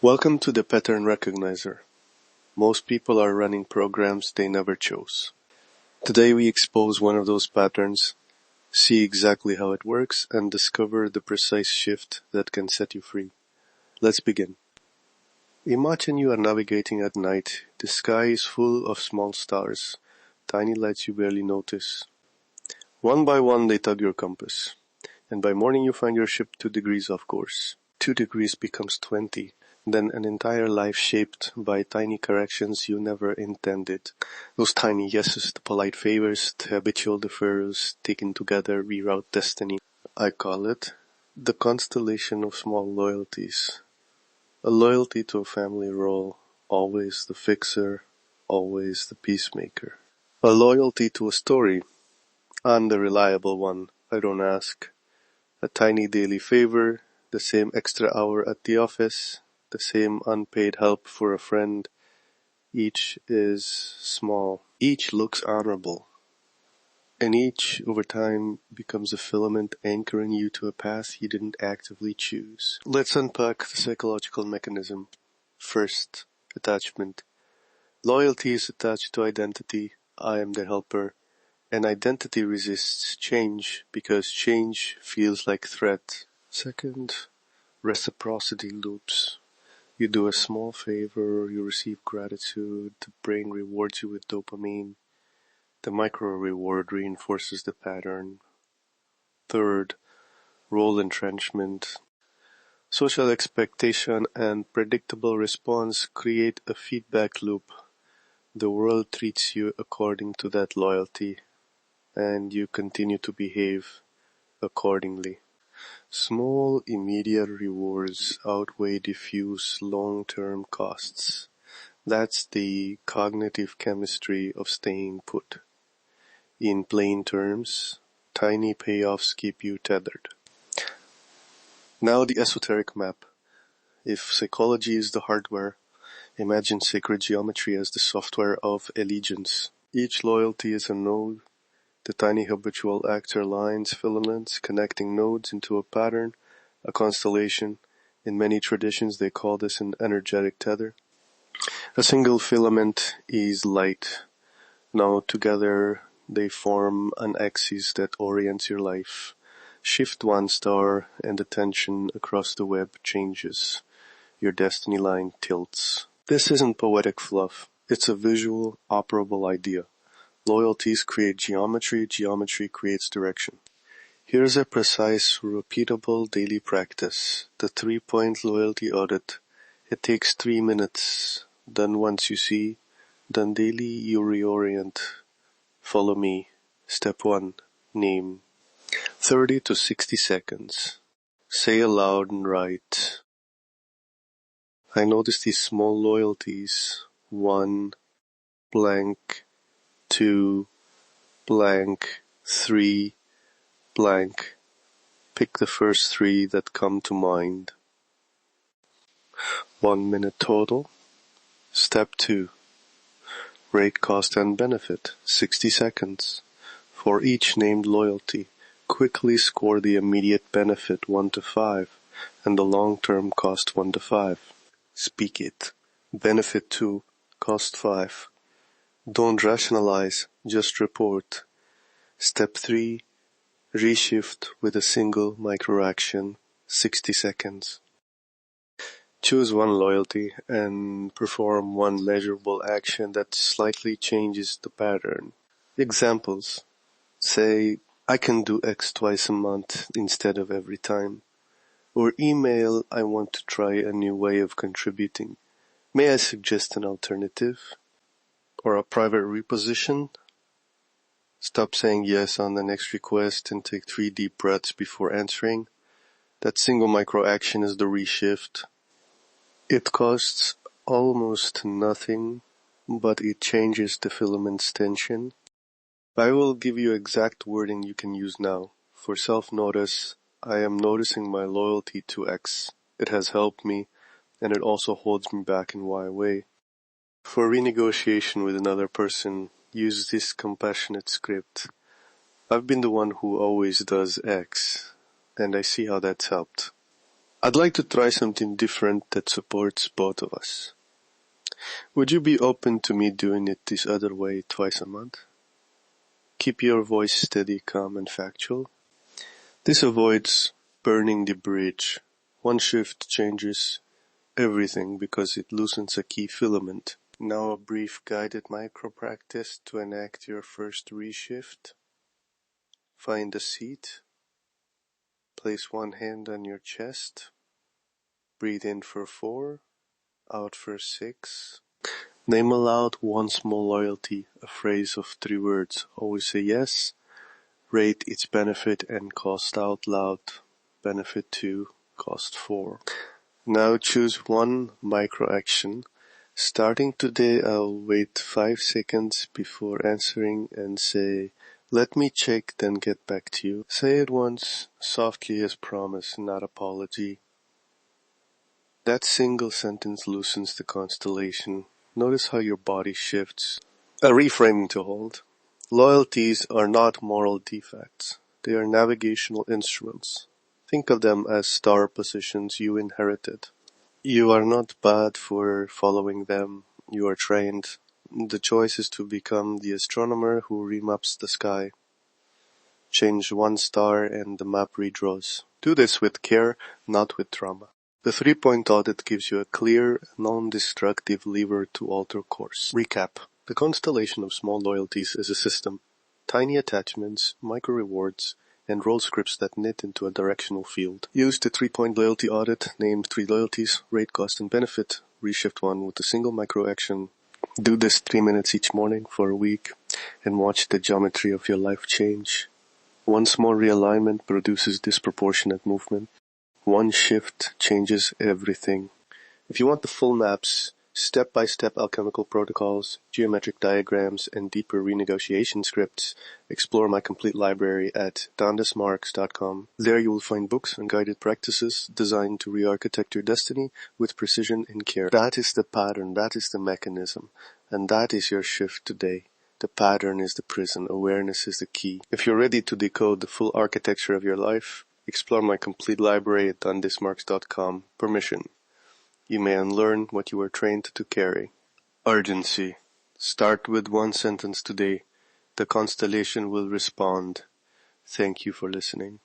Welcome to the Pattern Recognizer. Most people are running programs they never chose. Today we expose one of those patterns, see exactly how it works, and discover the precise shift that can set you free. Let's begin. Imagine you are navigating at night. The sky is full of small stars, tiny lights you barely notice. One by one they tug your compass, and by morning you find your ship 2 degrees off course. 2 degrees becomes 20. Then an entire life shaped by tiny corrections you never intended. Those tiny yeses, the polite favors, the habitual deferrals, taken together reroute destiny. I call it the constellation of small loyalties. A loyalty to a family role, always the fixer, always the peacemaker. A loyalty to a story, I'm the reliable one, I don't ask. A tiny daily favor, the same extra hour at the office, the same unpaid help for a friend. Each is small. Each looks honorable. And each, over time, becomes a filament anchoring you to a path you didn't actively choose. Let's unpack the psychological mechanism. First, attachment. Loyalty is attached to identity. I am the helper. And identity resists change because change feels like threat. Second, reciprocity loops. You do a small favor, you receive gratitude, the brain rewards you with dopamine. The micro-reward reinforces the pattern. Third, role entrenchment. Social expectation and predictable response create a feedback loop. The world treats you according to that loyalty, and you continue to behave accordingly. Small, immediate rewards outweigh diffuse, long-term costs. That's the cognitive chemistry of staying put. In plain terms, tiny payoffs keep you tethered. Now the esoteric map. If psychology is the hardware, imagine sacred geometry as the software of allegiance. Each loyalty is a node. The tiny habitual actor lines, filaments, connecting nodes into a pattern, a constellation. In many traditions they call this an energetic tether. A single filament is light. Now together they form an axis that orients your life. Shift one star and the tension across the web changes. Your destiny line tilts. This isn't poetic fluff. It's a visual, operable idea. Loyalties create geometry, geometry creates direction. Here's a precise, repeatable daily practice. The 3-point loyalty audit. It takes 3 minutes. Done once you see. Done daily you reorient. Follow me. Step 1. Name. 30 to 60 seconds. Say aloud and write. I notice these small loyalties. 1, blank. 2, blank. 3, blank. Pick the first 3 that come to mind. 1 minute total. Step 2. Rate cost and benefit. 60 seconds. For each named loyalty, quickly score the immediate benefit 1 to 5 and the long-term cost 1 to 5. Speak it. Benefit 2, cost 5. Don't rationalize, just report. Step 3. Reshift with a single micro-action, 60 seconds. Choose one loyalty and perform one measurable action that slightly changes the pattern. Examples. Say, I can do X twice a month instead of every time. Or email, I want to try a new way of contributing. May I suggest an alternative? Or a private reposition? Stop saying yes on the next request and take 3 deep breaths before answering. That single micro action is the reshift. It costs almost nothing, but it changes the filament's tension. I will give you exact wording you can use now. For self-notice, I am noticing my loyalty to X. It has helped me, and it also holds me back in Y way. For renegotiation with another person, use this compassionate script. I've been the one who always does X, and I see how that's helped. I'd like to try something different that supports both of us. Would you be open to me doing it this other way twice a month? Keep your voice steady, calm, and factual. This avoids burning the bridge. One shift changes everything because it loosens a key filament. Now a brief guided micro practice to enact your first reshift. Find a seat. Place one hand on your chest. Breathe in for 4, out for 6. Name aloud one small loyalty, a phrase of 3 words. Always say yes. Rate its benefit and cost out loud. Benefit 2, cost 4. Now choose one micro action. Starting today, I'll wait 5 seconds before answering and say, "Let me check, then get back to you." Say it once, softly as promise, not apology. That single sentence loosens the constellation. Notice how your body shifts. A reframing to hold. Loyalties are not moral defects. They are navigational instruments. Think of them as star positions you inherited. You are not bad for following them. You are trained. The choice is to become the astronomer who remaps the sky. Change one star and the map redraws. Do this with care, not with trauma. The 3-point audit gives you a clear, non-destructive lever to alter course. Recap. The constellation of small loyalties is a system. Tiny attachments, micro-rewards, and role scripts that knit into a directional field. Use the 3-point loyalty audit, name 3 loyalties, rate, cost, and benefit. Reshift one with a single micro-action. Do this 3 minutes each morning for a week, and watch the geometry of your life change. One small realignment produces disproportionate movement. One shift changes everything. If you want the full maps, step-by-step alchemical protocols, geometric diagrams, and deeper renegotiation scripts, explore my complete library at Desmarques.com. There you will find books and guided practices designed to re-architect your destiny with precision and care. That is the pattern, that is the mechanism, and that is your shift today. The pattern is the prison, awareness is the key. If you're ready to decode the full architecture of your life, explore my complete library at Desmarques.com. Permission. You may unlearn what you were trained to carry. Urgency. Start with one sentence today. The constellation will respond. Thank you for listening.